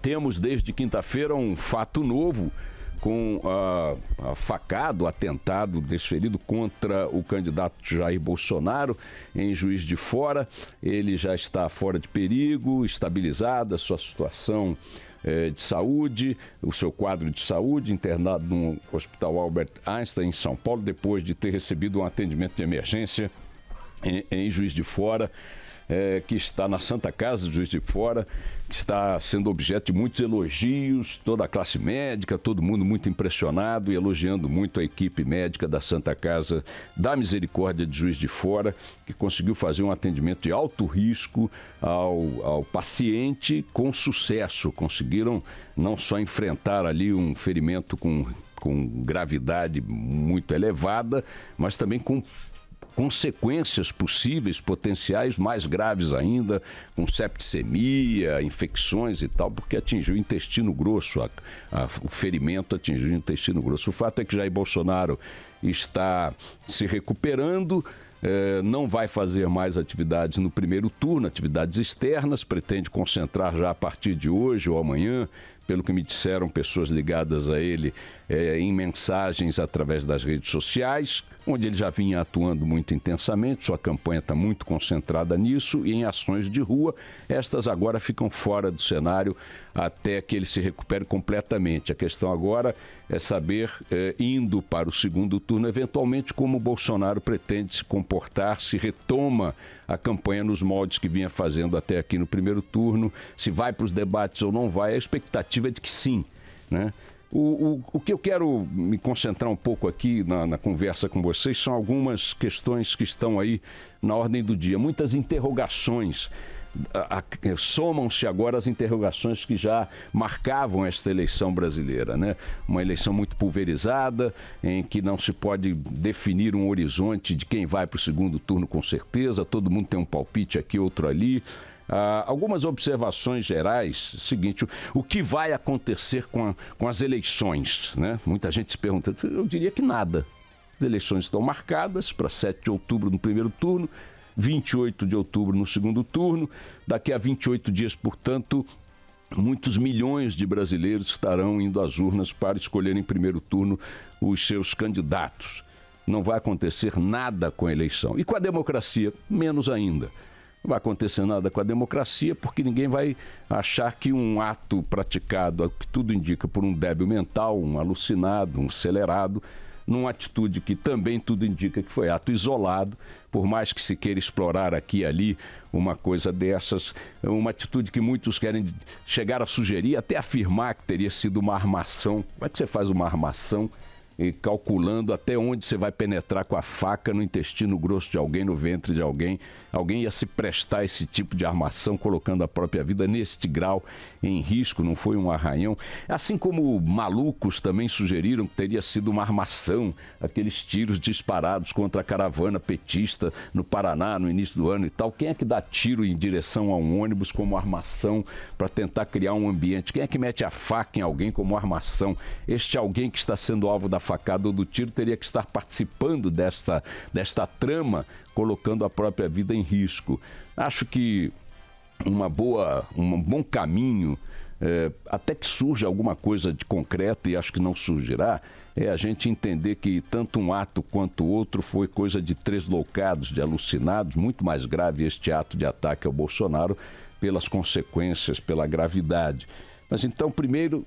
Temos desde quinta-feira um fato novo com a facada, o atentado desferido contra o candidato Jair Bolsonaro em Juiz de Fora. Ele já está fora de perigo, estabilizada a sua situação de saúde, o seu quadro de saúde, internado no Hospital Albert Einstein, em São Paulo, depois de ter recebido um atendimento de emergência em Juiz de Fora. Que está na Santa Casa de Juiz de Fora, que está sendo objeto de muitos elogios, toda a classe médica, todo mundo muito impressionado e elogiando muito a equipe médica da Santa Casa da Misericórdia de Juiz de Fora, que conseguiu fazer um atendimento de alto risco ao paciente com sucesso. Conseguiram não só enfrentar ali um ferimento com gravidade muito elevada, mas também com consequências possíveis, potenciais, mais graves ainda, com septicemia, infecções e tal, porque atingiu o intestino grosso, o ferimento atingiu o intestino grosso. O fato é que Jair Bolsonaro está se recuperando, não vai fazer mais atividades no primeiro turno, atividades externas, pretende concentrar já a partir de hoje ou amanhã, pelo que me disseram pessoas ligadas a ele, em mensagens através das redes sociais, onde ele já vinha atuando muito intensamente, sua campanha está muito concentrada nisso, e em ações de rua, estas agora ficam fora do cenário até que ele se recupere completamente. A questão agora é saber, indo para o segundo turno, eventualmente como o Bolsonaro pretende se comportar, se retoma a campanha nos moldes que vinha fazendo até aqui no primeiro turno, se vai para os debates ou não vai. A expectativa é de que sim, né? O que eu quero me concentrar um pouco aqui na conversa com vocês são algumas questões que estão aí na ordem do dia. Muitas interrogações. Somam-se agora as interrogações que já marcavam esta eleição brasileira, né? Uma eleição muito pulverizada, em que não se pode definir um horizonte de quem vai para o segundo turno com certeza, todo mundo tem um palpite aqui, outro ali. Algumas observações gerais. Seguinte, o que vai acontecer com as eleições, né? Muita gente se pergunta, eu diria que nada. As eleições estão marcadas para 7 de outubro no primeiro turno, 28 de outubro no segundo turno. Daqui a 28 dias, portanto, muitos milhões de brasileiros estarão indo às urnas para escolher em primeiro turno os seus candidatos. Não vai acontecer nada com a eleição. E com a democracia, menos ainda. Não vai acontecer nada com a democracia, porque ninguém vai achar que um ato praticado, que tudo indica, por um débil mental, um alucinado, um acelerado, numa atitude que também tudo indica que foi ato isolado, por mais que se queira explorar aqui e ali uma coisa dessas, uma atitude que muitos querem chegar a sugerir, até afirmar que teria sido uma armação. Como é que você faz uma armação e calculando até onde você vai penetrar com a faca no intestino grosso de alguém, no ventre de alguém? Alguém ia se prestar a esse tipo de armação, colocando a própria vida neste grau em risco, não foi um arranhão? Assim como malucos também sugeriram que teria sido uma armação, aqueles tiros disparados contra a caravana petista no Paraná no início do ano e tal. Quem é que dá tiro em direção a um ônibus como armação para tentar criar um ambiente? Quem é que mete a faca em alguém como armação? Este alguém que está sendo alvo da facada ou do tiro teria que estar participando desta trama, colocando a própria vida em risco. Acho que um bom caminho, até que surja alguma coisa de concreto, e acho que não surgirá, é a gente entender que tanto um ato quanto o outro foi coisa de tresloucados, de alucinados. Muito mais grave este ato de ataque ao Bolsonaro pelas consequências, pela gravidade. Mas então, primeiro,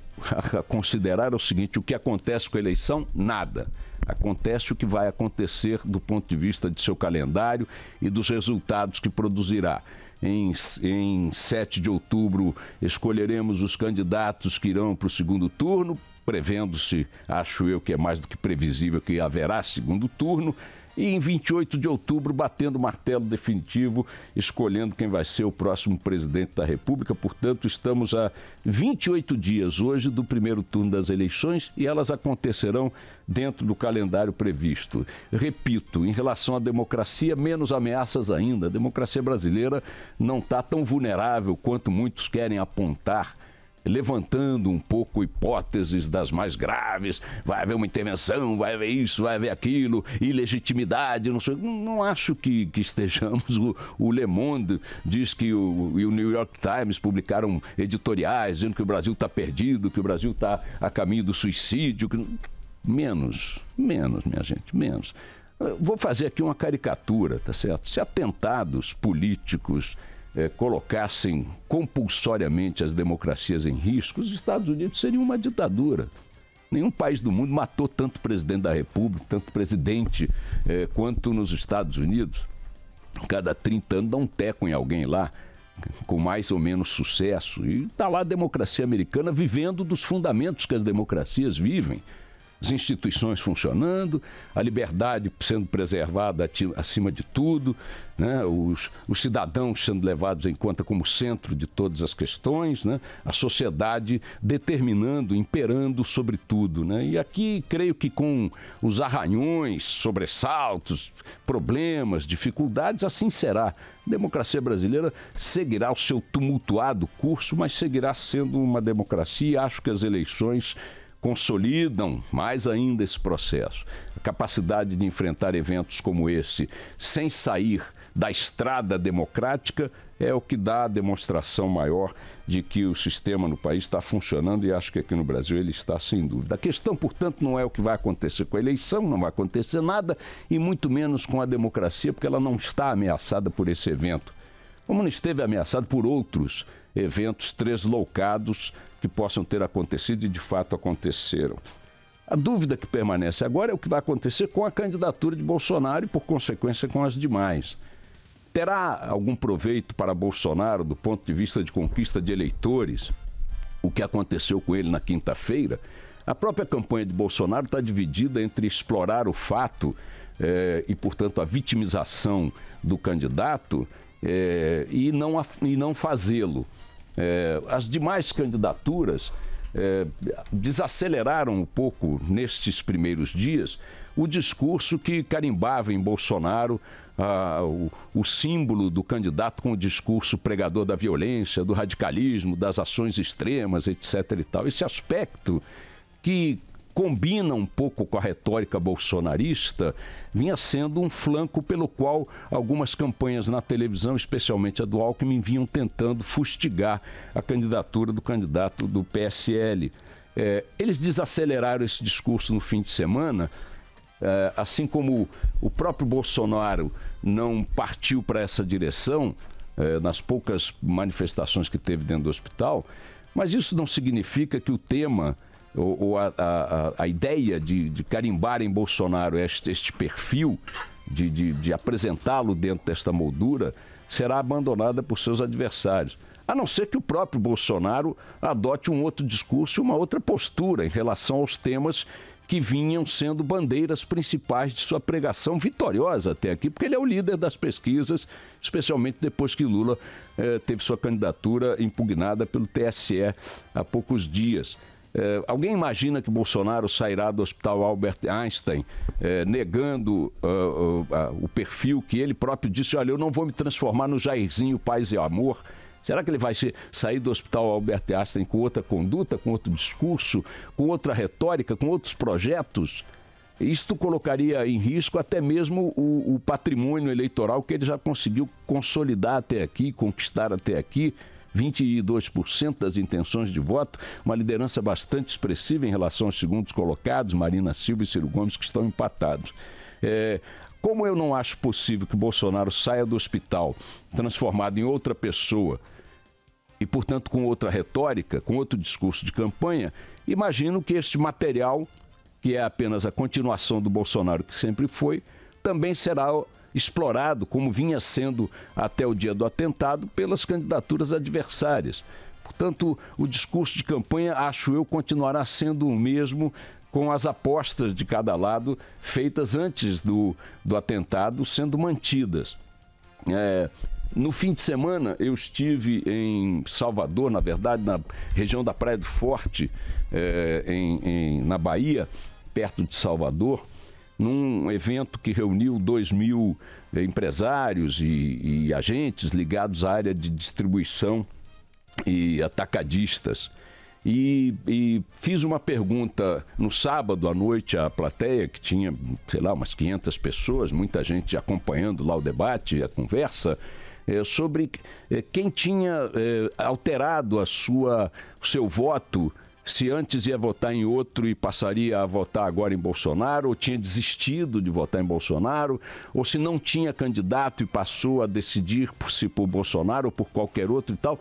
a considerar é o seguinte: o que acontece com a eleição? Nada. Acontece o que vai acontecer do ponto de vista de seu calendário e dos resultados que produzirá. Em 7 de outubro, escolheremos os candidatos que irão para o segundo turno, prevendo-se, acho eu que é mais do que previsível, que haverá segundo turno. E em 28 de outubro, batendo o martelo definitivo, escolhendo quem vai ser o próximo presidente da República. Portanto, estamos a 28 dias hoje do primeiro turno das eleições e elas acontecerão dentro do calendário previsto. Repito, em relação à democracia, menos ameaças ainda. A democracia brasileira não está tão vulnerável quanto muitos querem apontar levantando um pouco hipóteses das mais graves, vai haver uma intervenção, vai haver isso, vai haver aquilo, ilegitimidade, não sei. Não acho que estejamos. O Le Monde diz que e o New York Times publicaram editoriais dizendo que o Brasil está perdido, que o Brasil está a caminho do suicídio. Menos, minha gente, menos. Vou fazer aqui uma caricatura, tá certo? Se atentados políticos colocassem compulsoriamente as democracias em risco, os Estados Unidos seriam uma ditadura. Nenhum país do mundo matou tanto presidente da República, tanto presidente quanto nos Estados Unidos. Cada 30 anos dá um teco em alguém lá, com mais ou menos sucesso. E está lá a democracia americana vivendo dos fundamentos que as democracias vivem. As instituições funcionando, a liberdade sendo preservada acima de tudo, né? Os cidadãos sendo levados em conta como centro de todas as questões, né? A sociedade determinando, imperando sobre tudo, né? E aqui, creio que com os arranhões, sobressaltos, problemas, dificuldades, assim será. A democracia brasileira seguirá o seu tumultuado curso, mas seguirá sendo uma democracia e acho que as eleições consolidam mais ainda esse processo. A capacidade de enfrentar eventos como esse sem sair da estrada democrática é o que dá a demonstração maior de que o sistema no país está funcionando e acho que aqui no Brasil ele está sem dúvida. A questão, portanto, não é o que vai acontecer com a eleição, não vai acontecer nada e muito menos com a democracia, porque ela não está ameaçada por esse evento, como não esteve ameaçada por outros eventos tresloucados que possam ter acontecido e de fato aconteceram. A dúvida que permanece agora é o que vai acontecer com a candidatura de Bolsonaro e, por consequência, com as demais. Terá algum proveito para Bolsonaro do ponto de vista de conquista de eleitores o que aconteceu com ele na quinta-feira? A própria campanha de Bolsonaro está dividida entre explorar o fato e, portanto, a vitimização do candidato e não fazê-lo. As demais candidaturas desaceleraram um pouco nestes primeiros dias o discurso que carimbava em Bolsonaro o símbolo do candidato com o discurso pregador da violência, do radicalismo, das ações extremas, etc. e tal. Esse aspecto que combina um pouco com a retórica bolsonarista, vinha sendo um flanco pelo qual algumas campanhas na televisão, especialmente a do Alckmin, vinham tentando fustigar a candidatura do candidato do PSL. Eles desaceleraram esse discurso no fim de semana, assim como o próprio Bolsonaro não partiu para essa direção, nas poucas manifestações que teve dentro do hospital, mas isso não significa que o tema ou a ideia de carimbar em Bolsonaro este perfil, de apresentá-lo dentro desta moldura, será abandonada por seus adversários. A não ser que o próprio Bolsonaro adote um outro discurso, uma outra postura em relação aos temas que vinham sendo bandeiras principais de sua pregação vitoriosa até aqui, porque ele é o líder das pesquisas, especialmente depois que Lula teve sua candidatura impugnada pelo TSE há poucos dias. Alguém imagina que Bolsonaro sairá do Hospital Albert Einstein negando o perfil que ele próprio disse: olha, eu não vou me transformar no Jairzinho Paz e Amor? Será que ele vai sair do Hospital Albert Einstein com outra conduta, com outro discurso, com outra retórica, com outros projetos? Isto colocaria em risco até mesmo o patrimônio eleitoral que ele já conseguiu consolidar até aqui, conquistar até aqui. 22% das intenções de voto, uma liderança bastante expressiva em relação aos segundos colocados, Marina Silva e Ciro Gomes, que estão empatados. Como eu não acho possível que Bolsonaro saia do hospital transformado em outra pessoa e, portanto, com outra retórica, com outro discurso de campanha, imagino que este material, que é apenas a continuação do Bolsonaro que sempre foi, também será explorado, como vinha sendo até o dia do atentado, pelas candidaturas adversárias. Portanto, o discurso de campanha, acho eu, continuará sendo o mesmo, com as apostas de cada lado feitas antes do atentado sendo mantidas. No fim de semana, eu estive em Salvador, na verdade, na região da Praia do Forte, na Bahia, perto de Salvador, num evento que reuniu 2.000 empresários e agentes ligados à área de distribuição e atacadistas. E fiz uma pergunta no sábado à noite à plateia, que tinha, sei lá, umas 500 pessoas, muita gente acompanhando lá o debate, a conversa, sobre quem tinha alterado o seu voto, se antes ia votar em outro e passaria a votar agora em Bolsonaro, ou tinha desistido de votar em Bolsonaro, ou se não tinha candidato e passou a decidir se por Bolsonaro ou por qualquer outro e tal.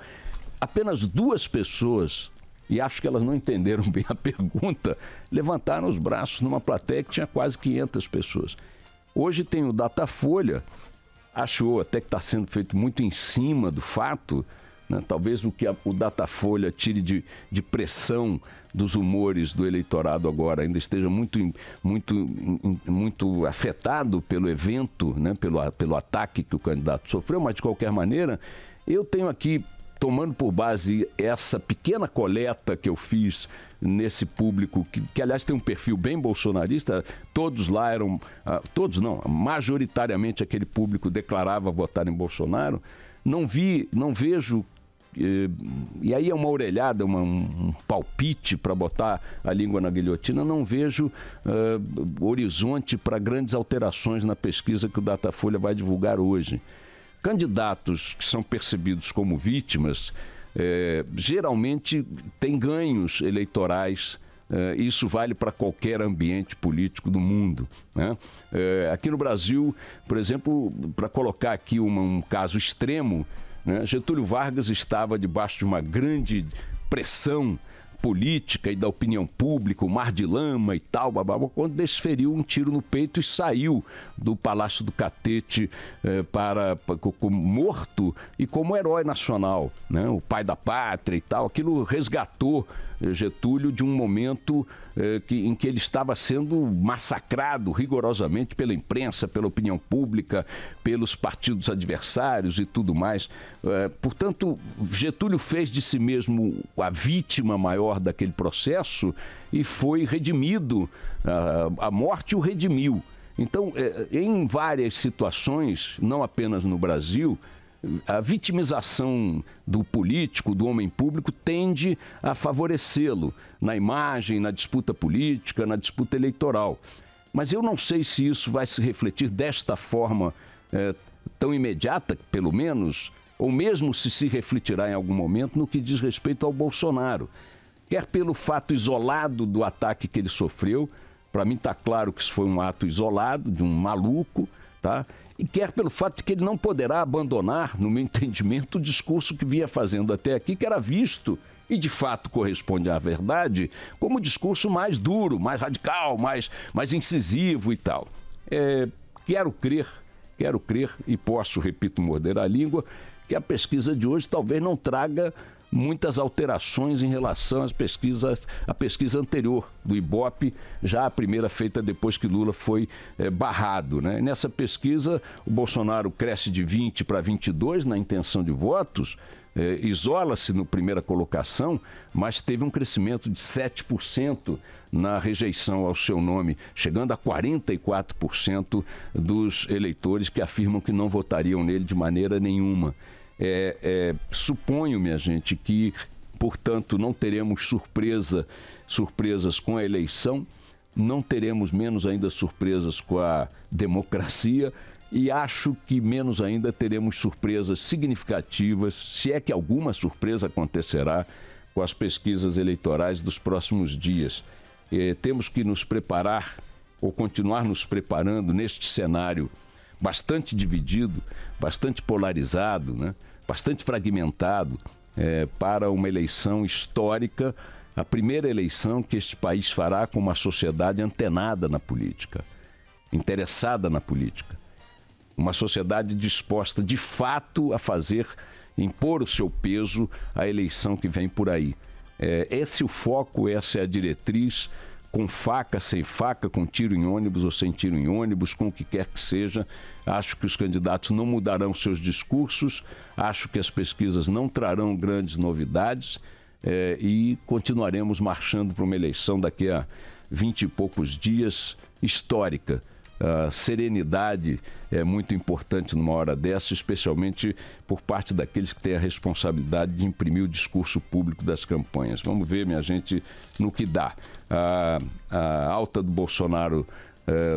Apenas 2 pessoas, e acho que elas não entenderam bem a pergunta, levantaram os braços numa plateia que tinha quase 500 pessoas. Hoje tem o Datafolha, acho até que está sendo feito muito em cima do fato, né? Talvez o que o Datafolha tire de pressão dos humores do eleitorado agora ainda esteja muito afetado pelo evento, né? pelo ataque que o candidato sofreu, mas de qualquer maneira, eu tenho aqui, tomando por base essa pequena coleta que eu fiz nesse público, que aliás tem um perfil bem bolsonarista, todos lá eram, todos não, majoritariamente aquele público declarava votar em Bolsonaro, não vejo, e aí é uma orelhada, um palpite para botar a língua na guilhotina, não vejo horizonte para grandes alterações na pesquisa que o Datafolha vai divulgar hoje. Candidatos que são percebidos como vítimas, geralmente têm ganhos eleitorais. Isso vale para qualquer ambiente político do mundo, né? Aqui no Brasil, por exemplo, para colocar aqui um caso extremo, né? Getúlio Vargas estava debaixo de uma grande pressão política e da opinião pública, o mar de lama e tal, quando desferiu um tiro no peito e saiu do Palácio do Catete como morto e como herói nacional, né? O pai da pátria e tal. Aquilo resgatou Getúlio de um momento em que ele estava sendo massacrado rigorosamente pela imprensa, pela opinião pública, pelos partidos adversários e tudo mais. Portanto, Getúlio fez de si mesmo a vítima maior daquele processo e foi redimido. A morte o redimiu. Então, em várias situações, não apenas no Brasil, a vitimização do político, do homem público, tende a favorecê-lo na imagem, na disputa política, na disputa eleitoral. Mas eu não sei se isso vai se refletir desta forma tão imediata, pelo menos, ou mesmo se refletirá em algum momento no que diz respeito ao Bolsonaro. Quer pelo fato isolado do ataque que ele sofreu, para mim está claro que isso foi um ato isolado, de um maluco, tá? E quer pelo fato de que ele não poderá abandonar, no meu entendimento, o discurso que vinha fazendo até aqui, que era visto, e de fato corresponde à verdade, como o discurso mais duro, mais radical, mais incisivo e tal. Quero crer, e posso, repito, morder a língua, que a pesquisa de hoje talvez não traga muitas alterações em relação à pesquisa anterior do Ibope, já a primeira feita depois que Lula foi barrado, né? Nessa pesquisa, o Bolsonaro cresce de 20 para 22 na intenção de votos, isola-se na primeira colocação, mas teve um crescimento de 7% na rejeição ao seu nome, chegando a 44% dos eleitores que afirmam que não votariam nele de maneira nenhuma. Suponho, minha gente, que, portanto, não teremos surpresas com a eleição, não teremos menos ainda surpresas com a democracia e acho que menos ainda teremos surpresas significativas, se é que alguma surpresa acontecerá, com as pesquisas eleitorais dos próximos dias. Temos que nos preparar, ou continuar nos preparando neste cenário bastante dividido, bastante polarizado, né? Bastante fragmentado, para uma eleição histórica, a primeira eleição que este país fará com uma sociedade antenada na política, interessada na política. Uma sociedade disposta, de fato, a impor o seu peso à eleição que vem por aí. Esse é o foco, essa é a diretriz, com faca, sem faca, com tiro em ônibus ou sem tiro em ônibus, com o que quer que seja. Acho que os candidatos não mudarão seus discursos, acho que as pesquisas não trarão grandes novidades e continuaremos marchando para uma eleição daqui a 20 e poucos dias histórica. serenidade é muito importante numa hora dessa, especialmente por parte daqueles que têm a responsabilidade de imprimir o discurso público das campanhas. Vamos ver, minha gente, no que dá. A alta do Bolsonaro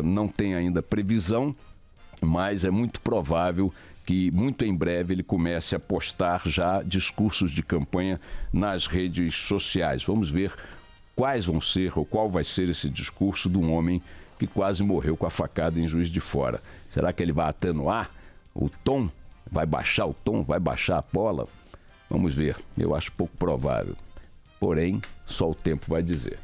não tem ainda previsão, mas é muito provável que muito em breve ele comece a postar já discursos de campanha nas redes sociais. Vamos ver quais vão ser ou qual vai ser esse discurso de um homem que quase morreu com a facada em Juiz de Fora. Será que ele vai atenuar o tom? Vai baixar o tom? Vai baixar a bola? Vamos ver. Eu acho pouco provável. Porém, só o tempo vai dizer.